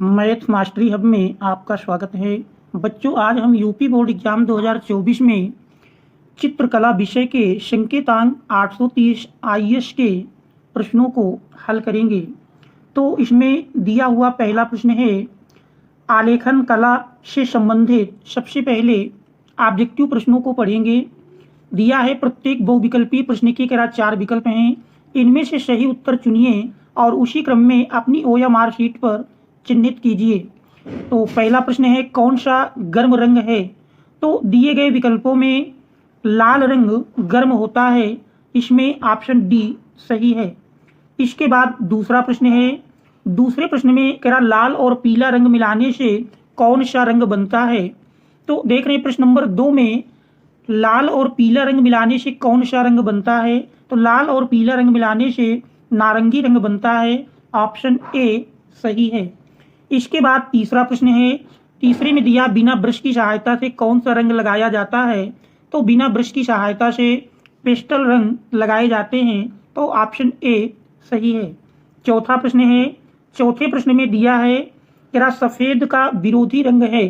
Math mastery hub में आपका स्वागत है। बच्चों, आज हम यूपी बोर्ड एग्जाम 2024 में चित्रकला विषय के संकेतांक 830 आईएएस के प्रश्नों को हल करेंगे। तो इसमें दिया हुआ पहला प्रश्न है, आलेखन कला से संबंधित सबसे पहले ऑब्जेक्टिव प्रश्नों को पढ़ेंगे। दिया है प्रत्येक बहुविकल्पीय प्रश्न के 4 विकल्प हैं, इनमें से सही उत्तर चुनिए और उसी क्रम में अपनी OMR शीट पर चिन्हित कीजिए। तो पहला प्रश्न है, कौन सा गर्म रंग है? तो दिए गए विकल्पों में लाल रंग गर्म होता है, इसमें ऑप्शन डी सही है। इसके बाद दूसरा प्रश्न है, दूसरे प्रश्न में कह रहा लाल और पीला रंग मिलाने से कौन सा रंग बनता है? तो देख रहे हैं प्रश्न नंबर 2 में लाल और पीला रंग मिलाने से कौन सा रंग बनता है? तो लाल और पीला रंग मिलाने से नारंगी रंग बनता है, ऑप्शन ए सही है। इसके बाद तीसरा प्रश्न है, तीसरे में दिया बिना ब्रश की सहायता से कौन सा रंग लगाया जाता है? तो बिना ब्रश की सहायता से पेस्टल रंग लगाए जाते हैं, तो ऑप्शन ए सही है। चौथा प्रश्न है, चौथे प्रश्न में दिया है क्या सफेद का विरोधी रंग है?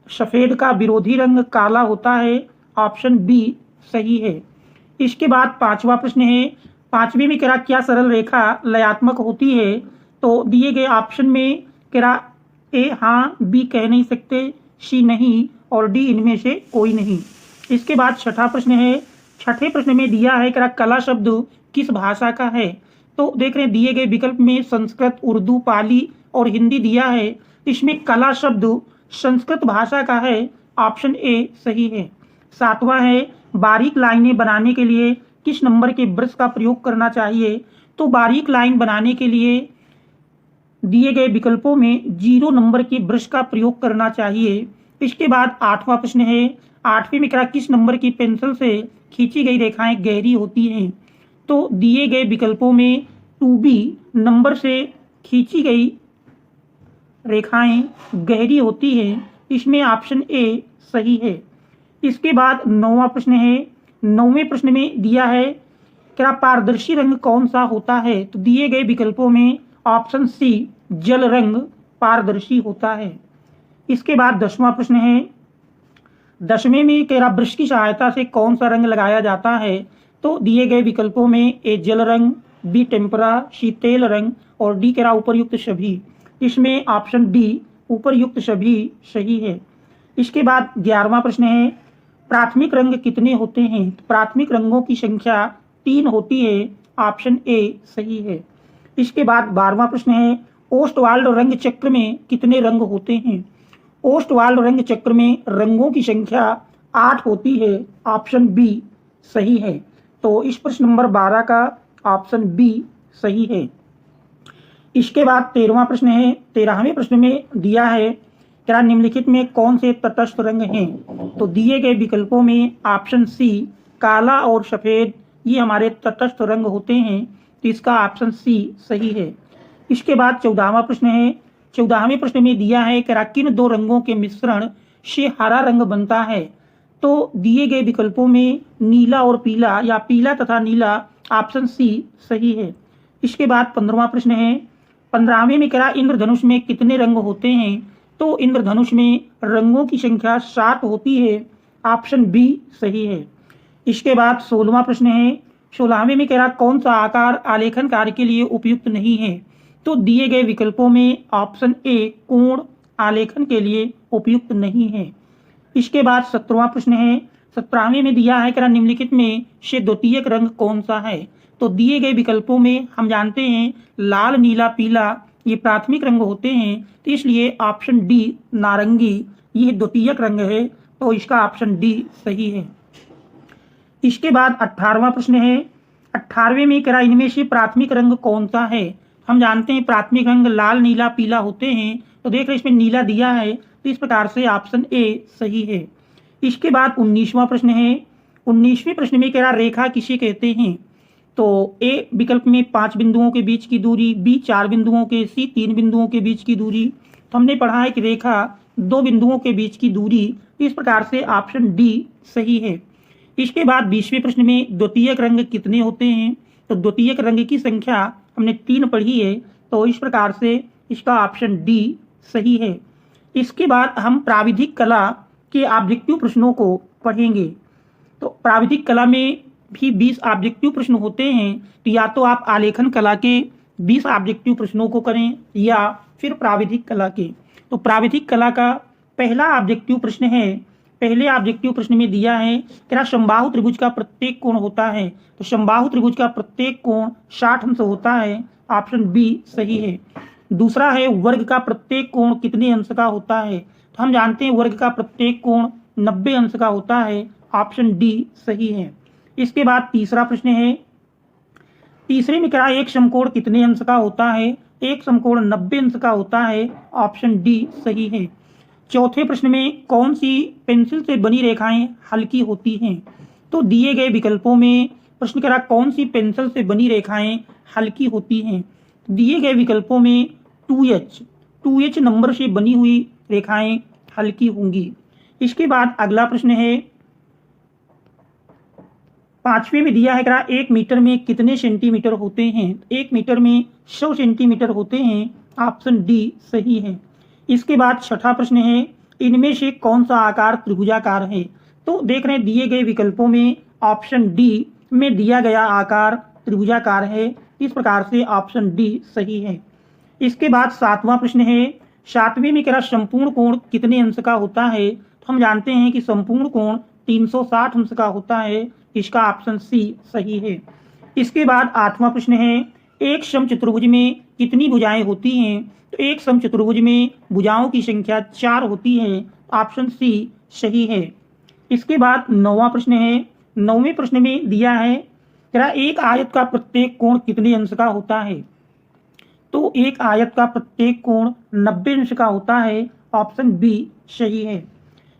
सफेद का विरोधी रंग काला होता है, ऑप्शन बी सही है। इसके बाद पांचवा प्रश्न है, पांचवे में क्या सरल रेखा लयात्मक होती है? तो दिए गए ऑप्शन में ए हाँ, बी कह नहीं सकते, सी नहीं और डी इनमें से कोई नहीं। इसके बाद छठा प्रश्न है, छठे प्रश्न में दिया है कला शब्द किस भाषा का है? तो देख रहे हैं दिए गए विकल्प में संस्कृत, उर्दू, पाली और हिंदी दिया है, इसमें कला शब्द संस्कृत भाषा का है, ऑप्शन ए सही है। सातवां है, बारीक लाइनें बनाने के लिए किस नंबर के ब्रश का प्रयोग करना चाहिए? तो बारीक लाइन बनाने के लिए दिए गए विकल्पों में 0 नंबर के ब्रश का प्रयोग करना चाहिए। इसके बाद आठवां प्रश्न है, आठवीं में किस नंबर की पेंसिल से खींची गई रेखाएं गहरी होती हैं? तो दिए गए विकल्पों में 2B नंबर से खींची गई रेखाएं गहरी होती हैं, इसमें ऑप्शन ए सही है। इसके बाद 9वां प्रश्न है, 9वें प्रश्न में दिया है पारदर्शी रंग कौन सा होता है? तो दिए गए विकल्पों में ऑप्शन सी जल रंग पारदर्शी होता है। इसके बाद 10वां प्रश्न है, 10वें में ब्रश की सहायता से कौन सा रंग लगाया जाता है? तो दिए गए विकल्पों में ए जल रंग, बी टेम्परा, सी तेल रंग और डी उपर्युक्त सभी, इसमें ऑप्शन डी उपर्युक्त सभी सही है। इसके बाद 11वां प्रश्न है, प्राथमिक रंग कितने होते हैं? प्राथमिक रंगों की संख्या 3 होती है, ऑप्शन ए सही है। इसके बाद 12वां प्रश्न है, ओस्टवाल्ड रंग चक्र में कितने रंग होते हैं? ओस्टवाल्ड रंग चक्र में रंगों की संख्या 8 होती है, ऑप्शन बी सही है। तो इस प्रश्न नंबर 12 का ऑप्शन बी सही है। इसके बाद 13वां प्रश्न है, 13वें प्रश्न में दिया है निम्नलिखित में कौन से तटस्थ रंग हैं? तो दिए गए विकल्पों में ऑप्शन सी काला और सफेद ये हमारे तटस्थ रंग होते हैं, तो इसका ऑप्शन सी सही है। इसके बाद 14वां प्रश्न है, 14वें प्रश्न में दिया है किन 2 रंगों के मिश्रण से हरा रंग बनता है? तो दिए गए विकल्पों में नीला और पीला या पीला तथा नीला, ऑप्शन सी सही है। इसके बाद 15वां प्रश्न है, 15वें में इंद्रधनुष में कितने रंग होते हैं? तो इंद्रधनुष में रंगों की संख्या 7 होती है, ऑप्शन बी सही है। इसके बाद 16वां प्रश्न है, 16वें में कौन सा आकार आलेखन कार्य के लिए उपयुक्त नहीं है? तो दिए गए विकल्पों में ऑप्शन ए कोण आलेखन के लिए उपयुक्त नहीं है। इसके बाद 17वां प्रश्न है, 17वें में दिया है निम्नलिखित में से द्वितीयक रंग कौन सा है? तो दिए गए विकल्पों में हम जानते हैं लाल, नीला, पीला ये प्राथमिक रंग होते हैं, तो इसलिए ऑप्शन डी नारंगी ये द्वितीयक रंग है, तो इसका ऑप्शन डी सही है। इसके बाद 18वां प्रश्न है, 18वें में इनमें से प्राथमिक रंग कौन सा है? हम जानते हैं प्राथमिक रंग लाल, नीला, पीला होते हैं, तो देख रहे इसमें नीला दिया है, तो इस प्रकार से ऑप्शन ए सही है। इसके बाद 19वां प्रश्न है, 19वें प्रश्न में रेखा किसे कहते हैं? तो ए विकल्प में 5 बिंदुओं के बीच की दूरी, बी 4 बिंदुओं के, सी 3 बिंदुओं के बीच की दूरी। तो हमने पढ़ा है कि रेखा 2 बिंदुओं के बीच की दूरी, इस प्रकार से ऑप्शन डी सही है। इसके बाद 20वें प्रश्न में द्वितीयक रंग कितने होते हैं? तो द्वितीयक रंग की संख्या हमने 3 पढ़ी है, तो इस प्रकार से इसका ऑप्शन डी सही है। इसके बाद हम प्राविधिक कला के ऑब्जेक्टिव प्रश्नों को पढ़ेंगे। तो प्राविधिक कला में भी 20 ऑब्जेक्टिव प्रश्न होते हैं, तो या तो आप आलेखन कला के 20 ऑब्जेक्टिव प्रश्नों को करें या फिर प्राविधिक कला के। तो प्राविधिक कला का पहला ऑब्जेक्टिव प्रश्न है, पहले ऑब्जेक्टिव प्रश्न में दिया है क्या समबाहु त्रिभुज का प्रत्येक कोण होता है। तो समबाहु त्रिभुज का प्रत्येक कोण 60 अंश होता है, ऑप्शन बी सही है। दूसरा है वर्ग का प्रत्येक कोण कितने अंश का होता है। तो हम जानते हैं वर्ग का प्रत्येक कोण 90 अंश का होता है, ऑप्शन डी सही है। इसके बाद तीसरा प्रश्न है, तीसरे में क्या एक समकोण कितने अंश का होता है। एक समकोण 90 अंश का होता है, ऑप्शन डी सही है। चौथे प्रश्न में कौन सी पेंसिल से बनी रेखाएं हल्की होती हैं। तो दिए गए विकल्पों में प्रश्न करा कौन सी पेंसिल से बनी रेखाएं हल्की होती हैं। दिए गए विकल्पों में 2H नंबर से बनी हुई रेखाएं हल्की होंगी। इसके बाद अगला प्रश्न है, पांचवें में दिया है क्या 1 मीटर में कितने सेंटीमीटर होते हैं। 1 मीटर में 100 सेंटीमीटर होते हैं, ऑप्शन डी सही है। इसके बाद छठा प्रश्न है, इनमें से कौन सा आकार त्रिभुजाकार है। तो देख रहे हैं दिए गए विकल्पों में ऑप्शन डी में दिया गया आकार त्रिभुजाकार है, इस प्रकार से ऑप्शन डी सही है। इसके बाद सातवां प्रश्न है, सातवें में क्या संपूर्ण कोण कितने अंश का होता है। तो हम जानते हैं कि संपूर्ण कोण 360 अंश का होता है, इसका ऑप्शन सी सही है। इसके बाद आठवां प्रश्न है, एक समचतुर्भुज में कितनी भुजाएं होती हैं। तो एक समचतुर्भुज में भुजाओं की संख्या 4 होती है, ऑप्शन सी सही है। इसके बाद नौवां प्रश्न है, नौवें प्रश्न में दिया है तेरा एक आयत का प्रत्येक कोण कितने अंश का होता है। तो एक आयत का प्रत्येक कोण 90 अंश का होता है, ऑप्शन बी सही है।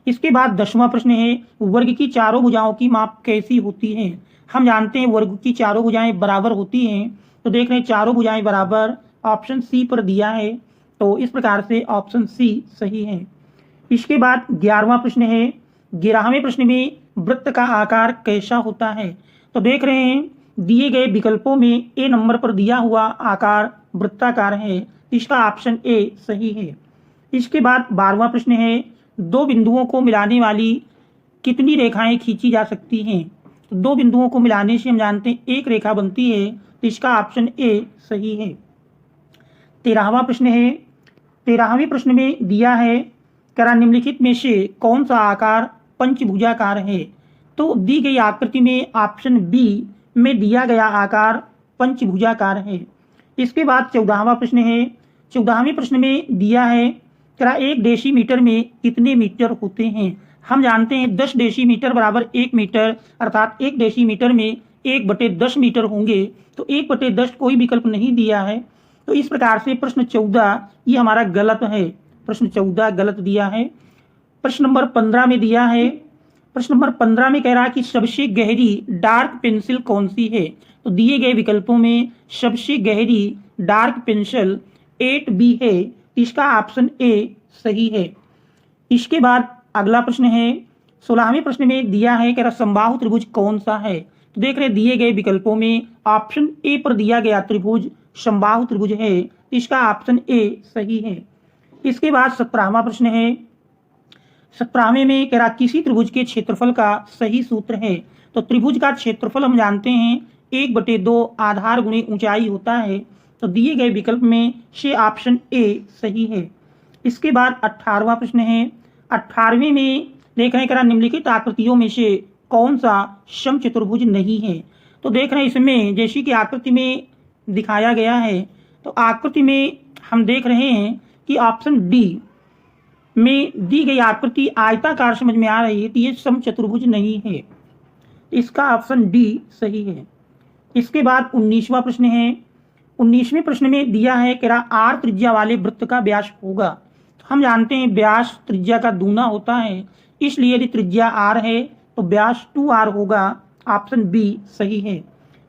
इसके बाद 10वां प्रश्न है, वर्ग की चारों भुजाओं की माप कैसी होती है। हम जानते हैं वर्ग की चारों भुजाएं बराबर होती हैं, तो देख रहे हैं चारों भुजाएं बराबर, ऑप्शन सी पर दिया है, तो इस प्रकार से ऑप्शन सी सही है। इसके बाद 11वां प्रश्न है, 11वें प्रश्न में वृत्त का आकार कैसा होता है। तो देख रहे हैं दिए गए विकल्पों में ए नंबर पर दिया हुआ आकार वृत्ताकार है, इसका ऑप्शन ए सही है। इसके बाद 12वां प्रश्न है, दो बिंदुओं को मिलाने वाली कितनी रेखाएं खींची जा सकती हैं। तो दो बिंदुओं को मिलाने से हम जानते हैं एक रेखा बनती है, तो इसका ऑप्शन ए सही है। 13वां प्रश्न है, 13वें प्रश्न में दिया है करा निम्नलिखित में से कौन सा आकार पंचभुजाकार है। तो दी गई आकृति में ऑप्शन बी में दिया गया आकार पंचभुजाकार है। इसके बाद 14वां प्रश्न है, 14वें प्रश्न में दिया है करा 1 डेसीमीटर में कितने मीटर होते हैं। हम जानते हैं 10 डेसीमीटर बराबर 1 मीटर, अर्थात 1 डेसीमीटर में 1/10 मीटर होंगे, तो 1/10 कोई विकल्प नहीं दिया है, तो इस प्रकार से प्रश्न 14 ये हमारा गलत है, प्रश्न 14 गलत दिया है। प्रश्न नंबर 15 में दिया है, प्रश्न नंबर 15 में कह रहा है कि सबसे गहरी डार्क पेंसिल कौन सी है। तो दिए गए विकल्पों में सबसे गहरी डार्क पेंसिल 8B है, इसका ऑप्शन ए सही है। इसके बाद अगला प्रश्न है, 16वें प्रश्न में दिया है कि समबाहु त्रिभुज कौन सा है। तो देख रहे दिए गए विकल्पों में ऑप्शन ए पर दिया गया त्रिभुज समबाहु त्रिभुज है, इसका ऑप्शन ए सही है। इसके बाद 17वां प्रश्न है, 17वें में कह रहा किसी त्रिभुज के क्षेत्रफल का सही सूत्र है। तो त्रिभुज का क्षेत्रफल हम जानते हैं 1/2 आधार गुणे ऊंचाई होता है, तो दिए गए विकल्प में से ऑप्शन ए सही है। इसके बाद 18वां प्रश्न है, 18वें में देख रहे हैं निम्नलिखित आकृतियों में से कौन सा समचतुर्भुज नहीं है। तो देख रहे हैं इसमें जैसी कि आकृति में दिखाया गया है, तो आकृति में हम देख रहे हैं कि ऑप्शन डी में दी गई आकृति आयताकार समझ में आ रही है, तो ये समचतुर्भुज नहीं है, इसका ऑप्शन डी सही है। इसके बाद 19वां प्रश्न है, 19वें प्रश्न में दिया है कि आर त्रिज्या वाले वृत्त का व्यास होगा। तो हम जानते हैं व्यास त्रिज्या का दूना होता है, इसलिए यदि त्रिज्या आर है तो व्यास 2r होगा, ऑप्शन बी सही है।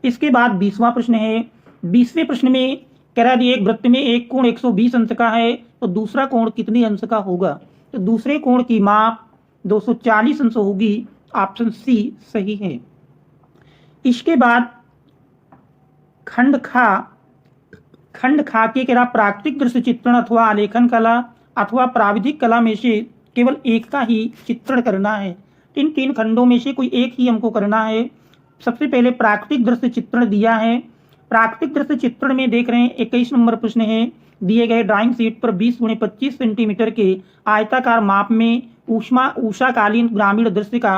इसके बाद 20वां प्रश्न है, 20वें प्रश्न में कह रहा है एक वृत्त में एक कोण 120 अंश का है, तो दूसरा कोण कितने अंश का होगा। तो दूसरे कोण की माप 240 अंश होगी, ऑप्शन सी सही है। इसके बाद खंड खा के कह रहा प्राकृतिक दृश्य चित्रण अथवा आलेखन कला अथवा प्राविधिक कला में से केवल एक का ही चित्रण करना है। इन 3 खंडों में से कोई एक ही हमको करना है। सबसे पहले प्राकृतिक दृश्य चित्रण दिया है। प्राकृतिक दृश्य चित्रण में देख रहे हैं 21 नंबर प्रश्न है। दिए गए ड्राइंग शीट पर 20 × 25 सेंटीमीटर के आयताकार माप में उषाकालीन ग्रामीण दृश्य का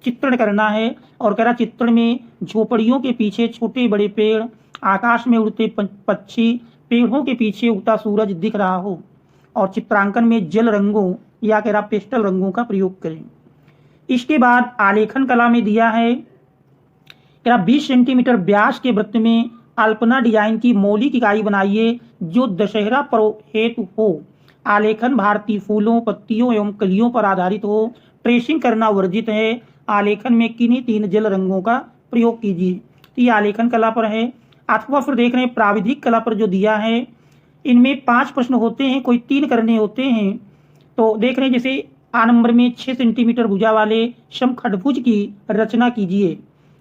चित्रण करना है। और कह रहा चित्रण में झोपड़ियों के पीछे छोटे बड़े पेड़, आकाश में उड़ते पक्षी, पेड़ों के पीछे उगता सूरज दिख रहा हो। और चित्रांकन में जल रंगों या कह रहा पेस्टल रंगों का प्रयोग करें। इसके बाद आलेखन कला में दिया है कह रहा 20 सेंटीमीटर व्यास के वृत्त में अल्पना डिजाइन की मौलिक इकाई बनाइए जो दशहरा पर्व हेतु हो। आलेखन भारतीय फूलों, पत्तियों एवं कलियों पर आधारित हो। ट्रेसिंग करना वर्जित है। आलेखन में किन्हीं 3 जल रंगों का प्रयोग कीजिए। तो ये आलेखन कला पर है। अथवा फिर देख रहे हैं प्राविधिक कला पर जो दिया है, इनमें 5 प्रश्न होते हैं, कोई 3 करने होते हैं। तो देख रहे हैं जैसे आ नंबर में 6 सेंटीमीटर भुजा वाले समखंडभुज की रचना कीजिए।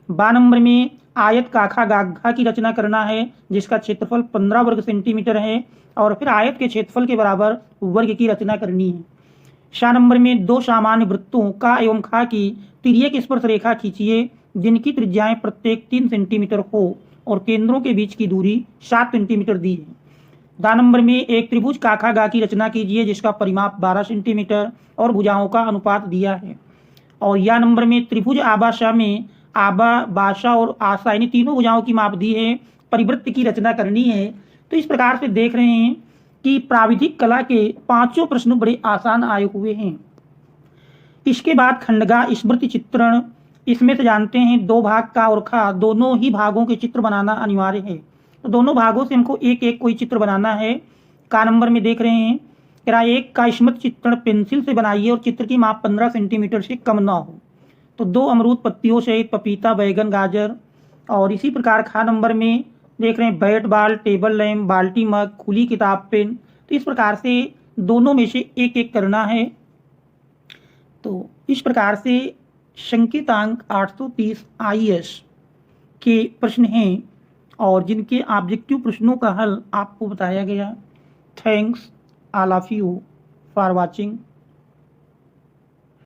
बा नंबर में आयत काखा गाघा की रचना करना है जिसका क्षेत्रफल 15 वर्ग सेंटीमीटर है और फिर आयत के क्षेत्रफल के बराबर वर्ग की रचना करनी है। शा नंबर में 2 सामान्य वृत्तों का एवं खा की तिर्यक स्पर्श रेखा खींचिए जिनकी त्रिज्याएं प्रत्येक 3 सेंटीमीटर हो और केंद्रों के बीच की दूरी 7 सेंटीमीटर दी है। दा नंबर में एक त्रिभुज काखा गा की रचना कीजिए जिसका परिमाप 12 सेंटीमीटर और भुजाओं का अनुपात दिया है। और या नंबर में त्रिभुज आबाशा में आबा, बाशा और आशा यानी तीनों भुजाओं की माप दी है, परिवृत्त की रचना करनी है। तो इस प्रकार से देख रहे हैं कि प्राविधिक कला के 5 प्रश्न बड़े आसान आए हुए हैं। इसके बाद खंडगा स्मृति चित्रण, इसमें से जानते हैं 2 भाग का और खा दोनों ही भागों के चित्र बनाना अनिवार्य है। तो दोनों भागों से हमको एक एक कोई चित्र बनाना है। का नंबर में देख रहे हैं किराया 1 का स्मृति चित्रण पेंसिल से बनाइए और चित्र की माप 15 सेंटीमीटर से कम ना हो। तो 2 अमरूद पत्तियों सहित पपीता, बैगन, गाजर। और इसी प्रकार खा नंबर में देख रहे हैं बैट बॉल, टेबल लैम्प, बाल्टी, मग, खुली किताब, पेन। तो इस प्रकार से दोनों में से एक एक करना है। तो इस प्रकार से संकेतांक 830 IAS के प्रश्न हैं और जिनके ऑब्जेक्टिव प्रश्नों का हल आपको बताया गया। Thanks all of you for watching.